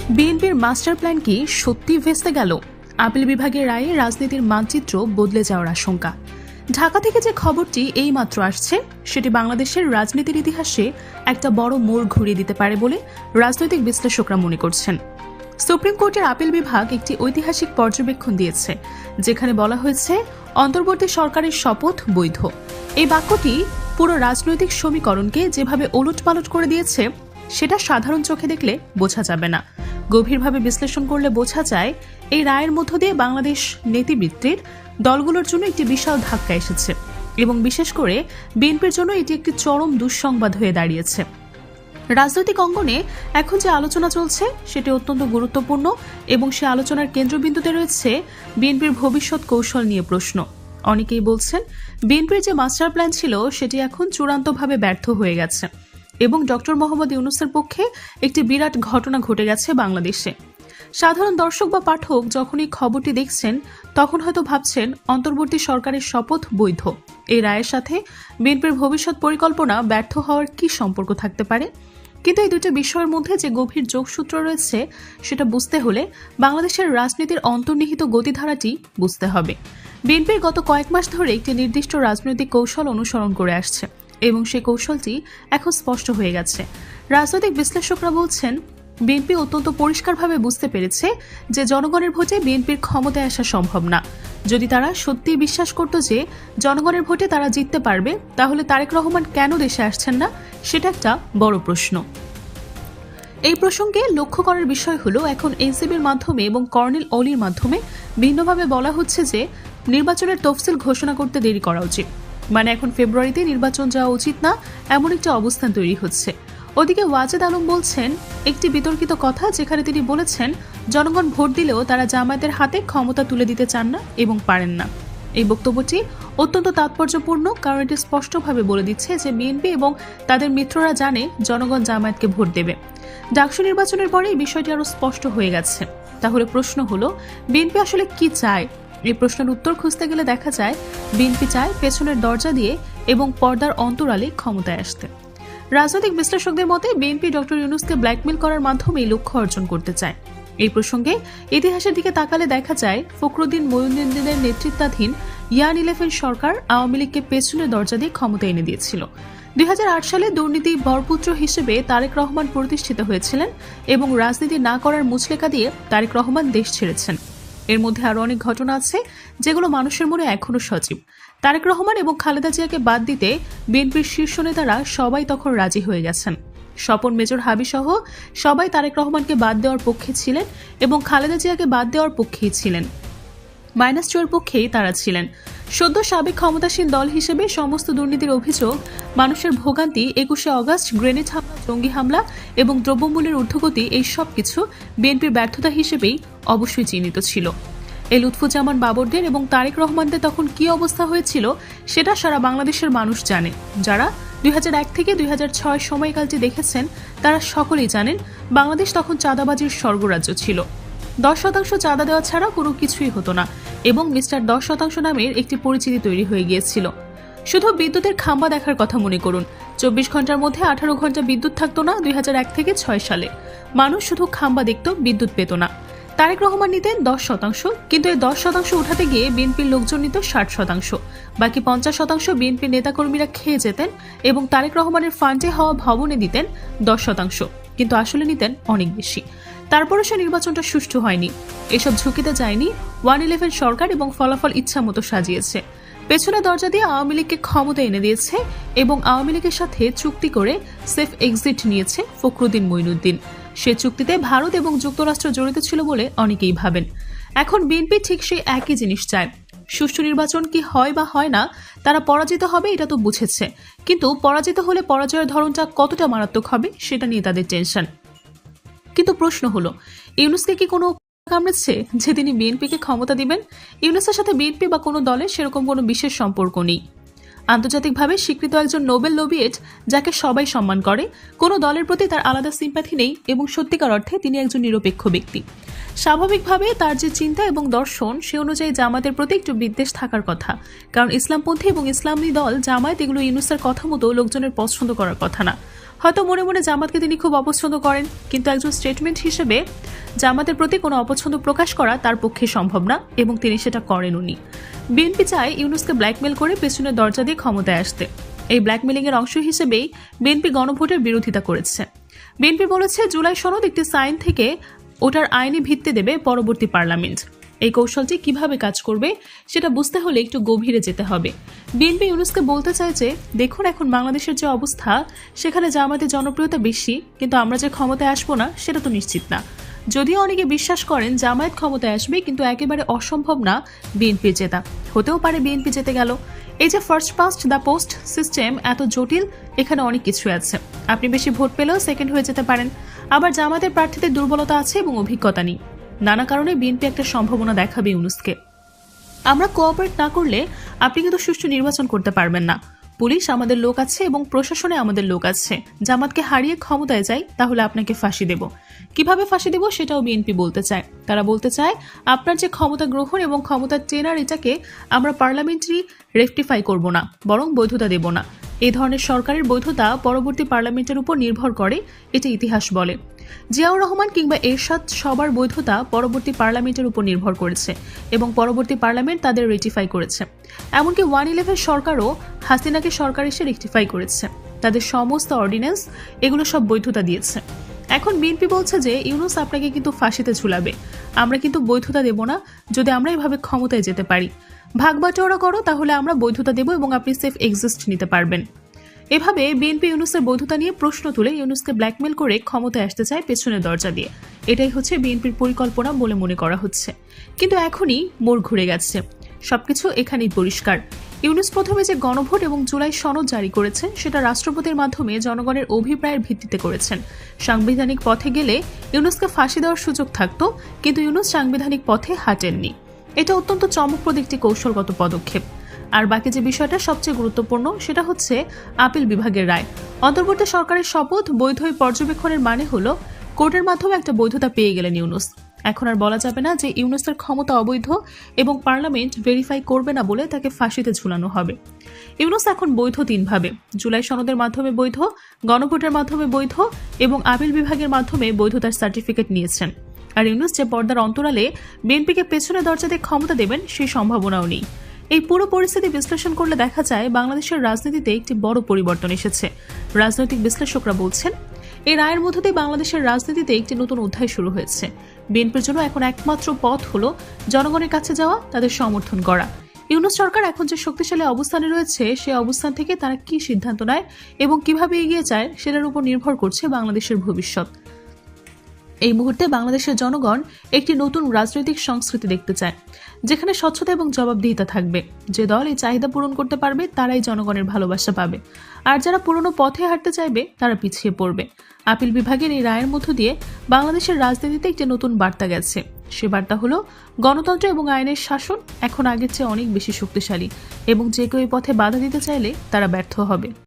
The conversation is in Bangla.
বিএনপির মাস্টার প্ল্যান কি সত্যি ভেস্তে গেল? আপিল বিভাগের রায়ে রাজনীতির মানচিত্র বদলে যাওয়ার আশঙ্কা। ঢাকা থেকে যে খবরটি এইমাত্র আসছে সেটি বাংলাদেশের রাজনীতির ইতিহাসে একটা বড় মোড় ঘুরিয়ে দিতে পারে বলে রাজনৈতিক বিশ্লেষকরা মনে করছেন। সুপ্রিম কোর্টের আপিল বিভাগ একটি ঐতিহাসিক পর্যবেক্ষণ দিয়েছে, যেখানে বলা হয়েছে অন্তর্বর্তী সরকারের শপথ বৈধ। এই বাক্যটি পুরো রাজনৈতিক সমীকরণকে যেভাবে ওলটপালট করে দিয়েছে সেটা সাধারণ চোখে দেখলে বোঝা যাবে না। গভীরভাবে বিশ্লেষণ করলে বোঝা যায় এই রায়ের মধ্য দিয়ে বাংলাদেশ নীতিবৃত্তির দলগুলোর জন্য একটি বিশাল ধাক্কা এসেছে এবং বিশেষ করে বিএনপির জন্য এটি একটি চরম দুঃসংবাদ হয়ে দাঁড়িয়েছে। রাজনৈতিক অঙ্গনে এখন যে আলোচনা চলছে সেটি অত্যন্ত গুরুত্বপূর্ণ এবং সে আলোচনার কেন্দ্রবিন্দুতে রয়েছে বিএনপির ভবিষ্যৎ কৌশল নিয়ে প্রশ্ন। অনেকেই বলছেন বিএনপির যে মাস্টার প্ল্যান ছিল সেটি এখন চূড়ান্তভাবে ব্যর্থ হয়ে গেছে এবং ডক্টর মোহাম্মদ ইউনূসের পক্ষে একটি বিরাট ঘটনা ঘটে গেছে বাংলাদেশে। সাধারণ দর্শক বা পাঠক যখন এই খবরটি দেখছেন তখন হয়তো ভাবছেন অন্তর্বর্তী সরকারের শপথ বৈধ। এই রায়ের সাথে বিএনপির ভবিষ্যৎ পরিকল্পনা ব্যর্থ হওয়ার কি সম্পর্ক থাকতে পারে? কিন্তু এই দুটো বিষয়ের মধ্যে যে গভীর যোগসূত্র রয়েছে সেটা বুঝতে হলে বাংলাদেশের রাজনীতির অন্তর্নিহিত গতিধারাটি বুঝতে হবে। বিএনপির গত কয়েক মাস ধরে একটি নির্দিষ্ট রাজনৈতিক কৌশল অনুসরণ করে আসছে এবং সেই কৌশলটি এখন স্পষ্ট হয়ে গেছে। রাজনৈতিক বিশ্লেষকরা বলছেন বিএনপি অত্যন্ত পরিষ্কারভাবে বুঝতে পেরেছে যে জনগণের ভোটে বিএনপির ক্ষমতায় আসা সম্ভব না। যদি তারা সত্যিই বিশ্বাস করত যে জনগণের ভোটে তারা জিততে পারবে, তাহলে তারেক রহমান কেন দেশে আসছেন না সেটা একটা বড় প্রশ্ন। এই প্রসঙ্গে লক্ষ্য করার বিষয় হলো এখন এনসিবির মাধ্যমে এবং কর্নেল অলির মাধ্যমে ভিন্নভাবে বলা হচ্ছে যে নির্বাচনের তফসিল ঘোষণা করতে দেরি করা উচিত। মানে এখন ফেব্রুয়ারিতে নির্বাচন যাওয়া উচিত না, এমন একটা অবস্থান তৈরি হচ্ছে। ওদিকে ওয়াজেদ আলম বলছেন একটি বিতর্কিত কথা, যেখানে তিনি বলেছেন জনগণ ভোট দিলেও তারা জামায়াতের হাতে ক্ষমতা তুলে দিতে চান না এবং পারেন না। এই বক্তব্যটি অত্যন্ত তাৎপর্যপূর্ণ, কারণ এটি স্পষ্টভাবে বলে দিচ্ছে যে বিএনপি এবং তাদের মিত্ররা জানে জনগণ জামায়াতকে ভোট দেবে। ডাকসু নির্বাচনের পরে এই বিষয়টি আরো স্পষ্ট হয়ে গেছে। তাহলে প্রশ্ন হলো বিএনপি আসলে কি চায়? এই প্রশ্নের উত্তর খুঁজতে গেলে দেখা যায় বিএনপি চায় পেছনের দরজা দিয়ে এবং পর্দার অন্তরালে ক্ষমতায় আসতে। রাজনৈতিক বিশ্লেষকদের মতে বিএনপি ডক্টর ইউনূসকে ব্ল্যাকমেল করার মাধ্যমে লক্ষ্য অর্জন করতে চায়। এই প্রসঙ্গে ইতিহাসের দিকে তাকালে দেখা যায় ফখরুদ্দিন মঈনুদ্দিনের নেতৃত্বাধীন ইয়ান-11 সরকার আওয়ামী লীগকে পেছনের দরজা দিয়ে ক্ষমতা এনে দিয়েছিল। 2008 সালে দুর্নীতি বরপুত্র হিসেবে তারেক রহমান প্রতিষ্ঠিত হয়েছিলেন এবং রাজনীতি না করার মুচলেকা দিয়ে তারেক রহমান দেশ ছেড়েছেন। এর মধ্যে আরো অনেক ঘটনা আছে যেগুলো মানুষের মনে এখনো সজীব। তারেক রহমান এবং খালেদা জিয়াকে বাদ দিতে বিএনপির শীর্ষ নেতারা সবাই তখন রাজি হয়ে গেছেন। স্বপন মেজর হাবি সহ সবাই তারেক রহমানকে বাদ দেওয়ার পক্ষে ছিলেন এবং খালেদা জিয়াকে বাদ দেওয়ার পক্ষেই ছিলেন। -2 পক্ষেই তারা ছিলেন। সদ্য সাবেক ক্ষমতাসীন দল হিসেবে সমস্ত দুর্নীতির অভিযোগ, মানুষের ভোগান্তি, 21শে অগস্ট গ্রেনেড হামলা, জঙ্গি হামলা এবং দ্রব্যমূল্যের ঊর্ধ্বগতি, এই সব কিছু বিএনপির ব্যর্থতা হিসেবেই অবশ্যই চিহ্নিত ছিল। এই লুৎফুজ্জামান বাবরদের এবং তারেক রহমানদের তখন কি অবস্থা হয়েছিল সেটা সারা বাংলাদেশের মানুষ জানে। যারা 2001 থেকে 2006 সময়কালটি দেখেছেন তারা সকলেই জানেন বাংলাদেশ তখন চাঁদাবাজির স্বর্গরাজ্য ছিল। 10% চাঁদা দেওয়া ছাড়া কোনো কিছুই হতো না এবং মিস্টার 10% নামের একটি পরিচিতি তৈরি হয়ে গিয়েছিল। শুধু বিদ্যুতের খাম্বা দেখার কথা মনে করুন, 24 ঘন্টার মধ্যে 18 ঘন্টা বিদ্যুৎ থাকতো না 2001 থেকে 6 সালে। মানুষ শুধু খাম্বা দেখত, বিদ্যুৎ পেত না। তারেক রহমান নিতেন 10%, কিন্তু এই 10% উঠাতে গিয়ে বিএনপির লোকজন নিত 60%। বাকি 50% বিএনপির নেতাকর্মীরা খেয়ে যেতেন এবং তারেক রহমানের ফান্ডে হওয়া ভবনে দিতেন 10%, কিন্তু আসলে নিতেন অনেক বেশি। তারপরে সে নির্বাচনটা সুষ্ঠু হয়নি। এসব ঝুঁকিতে যায়নি 111 সরকার এবং ফলাফল ইচ্ছা মতো সাজিয়েছে। পেছনে দরজা দিয়ে আওয়ামী লীগকে ক্ষমতা এনে দিয়েছে এবং আওয়ামী লীগের সাথে চুক্তি করে সেফ এক্সিট নিয়েছে ফখরুদ্দিন মঈনুদ্দিন। সে চুক্তিতে ভারত এবং যুক্তরাষ্ট্র জড়িত ছিল বলে অনেকেই ভাবেন। এখন বিএনপি ঠিক সেই একই জিনিস চায়। সুষ্ঠু নির্বাচন কি হয় বা হয় না, তারা পরাজিত হবে এটা তো বুঝেছে, কিন্তু পরাজিত হলে পরাজয়ের ধরনটা কতটা মারাত্মক হবে সেটা নিয়ে তাদের টেনশন। কিন্তু প্রশ্ন হলো ইউনূসকে কি কোনো কামড়েছে যে তিনি বিএনপিকে ক্ষমতা দিবেন? ইউনূসের সাথে বিএনপি বা কোনো দলের সেরকম কোনো বিশেষ সম্পর্ক নেই। আন্তর্জাতিকভাবে স্বীকৃত একজন নোবেল লবিয়েট যাকে সবাই সম্মান করে, কোনো দলের প্রতি তার আলাদা সিম্প্যাথি নেই এবং সত্যিকার অর্থে তিনি একজন নিরপেক্ষ ব্যক্তি। স্বাভাবিকভাবে তার যে চিন্তা এবং দর্শন সে অনুযায়ী জামাতের প্রতি একটু বিদ্বেষ থাকার কথা, কারণ ইসলামপন্থী এবং ইসলামী দল জামায়াত এগুলো ইউনূসের কথা মতো লোকজনের পছন্দ করার কথা না। হয়তো মনে মনে জামাতকে তিনি খুব অপছন্দ করেন, কিন্তু একজন স্টেটমেন্ট হিসেবে জামাতের প্রতি কোনো অপছন্দ প্রকাশ করা তার পক্ষে সম্ভব না এবং তিনি সেটা করেন। উনি বিএনপি চায় ইউনূসকে ব্ল্যাকমেল করে পেছনের দরজা দিয়ে ক্ষমতায় আসতে। এই ব্ল্যাকমেলিং এর অংশ হিসেবেই বিএনপি গণভোটের বিরোধিতা করেছে। বিএনপি বলেছে জুলাই সনদ একটি সাইন থেকে ওটার আইনি ভিত্তি দেবে পরবর্তী পার্লামেন্ট। এই কৌশলটি কিভাবে কাজ করবে সেটা বুঝতে হলে একটু গভীরে যেতে হবে। বিএনপি ইউনূসকে বলতে চায় যে দেখুন, এখন বাংলাদেশের যে অবস্থা সেখানে জামাতের জনপ্রিয়তা বেশি, কিন্তু আমরা যে ক্ষমতায় আসবো না সেটা তো নিশ্চিত না। যদিও অনেকে বিশ্বাস করেন জামায়াত ক্ষমতায় আসবে, কিন্তু একেবারে অসম্ভব না বিএনপি জেতা। হতেও পারে বিএনপি জিতে গেল। এই যে first past the post system এত জটিল, এখানে অনেক কিছু আছে। আপনি বেশি ভোট পেলেও সেকেন্ড হয়ে যেতে পারেন। আবার জামাতের প্রার্থীদের দুর্বলতা আছে এবং অভিজ্ঞতা নেই। নানা কারণে বিএনপি একটা সম্ভাবনা দেখাবে ইউনূসকে। আমরা কোঅপারেট না করলে আপনি কিন্তু সুষ্ঠু নির্বাচন করতে পারবেন না। পুলিশ আমাদের লোক আছে এবং প্রশাসনে আমাদের লোক আছে। জামাতকে হারিয়ে ক্ষমতায় যাই তাহলে আপনাকে ফাঁসি দেব। কিভাবে ফাঁসি দেব সেটাও বিএনপি বলতে চায়। তারা বলতে চায় আপনার যে ক্ষমতা গ্রহণ এবং ক্ষমতা টেনার, এটাকে আমরা পার্লামেন্টারি রেকটিফাই করব না, বরং বৈধতা দেব না। এই ধরনের সরকারের বৈধতা পরবর্তী পার্লামেন্টের উপর নির্ভর করে, এটা ইতিহাস বলে। জিয়াউর রহমান কিংবা এরশাদ সবার বৈধতা পরবর্তী পার্লামেন্টের উপর নির্ভর করেছে এবং পরবর্তী পার্লামেন্ট তাদের রেটিফাই করেছে। এমনকি 111 সরকারও হাসিনাকে সরকার এসে রেকটিফাই করেছে। তাদের সমস্ত অর্ডিন্যান্স এগুলো সব বৈধতা দিয়েছে। এখন বিএনপি বলছে যে ইউনূস আপনাকে কিন্তু ফাঁসিতে ঝুলাবে, আমরা কিন্তু বৈধতা দেব না যদি আমরা এভাবে ক্ষমতায় যেতে পারি। ভাগ বাটোয়ারা করো, তাহলে আমরা বৈধতা দেব এবং আপনি সেফ এক্সিস্ট নিতে পারবেন। এভাবে বিএনপি ইউনূসের বৈধতা নিয়ে প্রশ্ন তুলে ইউনূসকে ব্ল্যাকমেল করে ক্ষমতায় আসতে চায় পেছনের দরজা দিয়ে। এটাই হচ্ছে বিএনপির পরিকল্পনা বলে মনে করা হচ্ছে। কিন্তু এখনই মোড় ঘুরে গেছে। সবকিছু এখানেই পরিষ্কার। ইউনূস প্রথমে যে গণভোট এবং জুলাই সনদ জারি করেছেন সেটা রাষ্ট্রপতির মাধ্যমে জনগণের অভিপ্রায়ের ভিত্তিতে করেছেন। সাংবিধানিক পথে গেলে ইউনূসকে ফাঁসি দেওয়ার সুযোগ থাকতো, কিন্তু ইউনূস সাংবিধানিক পথে হাঁটেননি। এটা অত্যন্ত চমকপ্রদ একটি কৌশলগত পদক্ষেপ। আর বাকি যে বিষয়টা সবচেয়ে গুরুত্বপূর্ণ সেটা হচ্ছে আপিল বিভাগের রায়। অন্তর্বর্তী সরকারের শপথ বৈধ পর্যবেক্ষণের মানে হলো কোর্টের মাধ্যমে একটা বৈধতা পেয়ে গেলেন ইউনূস। এখন আর বলা যাবে না যে ইউনূসের ক্ষমতা অবৈধ এবং পার্লামেন্ট ভেরিফাই করবে না বলে তাকে ফাঁসিতে ঝুলানো হবে। ইউনূস এখন বৈধ তিনভাবে: জুলাই সনদের মাধ্যমে বৈধ, গণভোটের মাধ্যমে বৈধ এবং আপিল বিভাগের মাধ্যমে বৈধতার সার্টিফিকেট নিয়েছেন। আর ইউনূস যে পর্দার অন্তরালে বিএনপিকে পেছনে দরজা দিয়ে ক্ষমতা দেবেন সেই সম্ভাবনাও নেই। এই পুরো পরিস্থিতি বিশ্লেষণ করলে দেখা যায় বাংলাদেশের রাজনীতিতে একটি বড় পরিবর্তন এসেছে। রাজনৈতিক বিশ্লেষকরা বলছেন এই রায়ের মধ্য দিয়ে বাংলাদেশের রাজনীতিতে একটি নতুন অধ্যায় শুরু হয়েছে। বিএনপির জন্য এখন একমাত্র পথ হলো জনগণের কাছে যাওয়া, তাদের সমর্থন করা। ইউনূস সরকার এখন যে শক্তিশালী অবস্থানে রয়েছে সেই অবস্থান থেকে তারা কি সিদ্ধান্ত নেয় এবং কিভাবে এগিয়ে যায় সেটার উপর নির্ভর করছে বাংলাদেশের ভবিষ্যৎ। এই মুহূর্তে বাংলাদেশের জনগণ একটি নতুন রাজনৈতিক সংস্কৃতি দেখতে চায়, যেখানে স্বচ্ছতা এবং জবাবদিহিতা থাকবে। যে দল এই চাহিদা পূরণ করতে পারবে তারাই জনগণের ভালোবাসা পাবে, আর যারা পুরনো পথে হাঁটতে চাইবে তারা পিছিয়ে পড়বে। আপিল বিভাগের এই রায়ের মধ্য দিয়ে বাংলাদেশের রাজনীতিতে একটি নতুন বার্তা গেছে। সে বার্তা হলো গণতন্ত্র এবং আইনের শাসন এখন আগের চেয়ে অনেক বেশি শক্তিশালী এবং যে কেউ এই পথে বাধা দিতে চাইলে তারা ব্যর্থ হবে।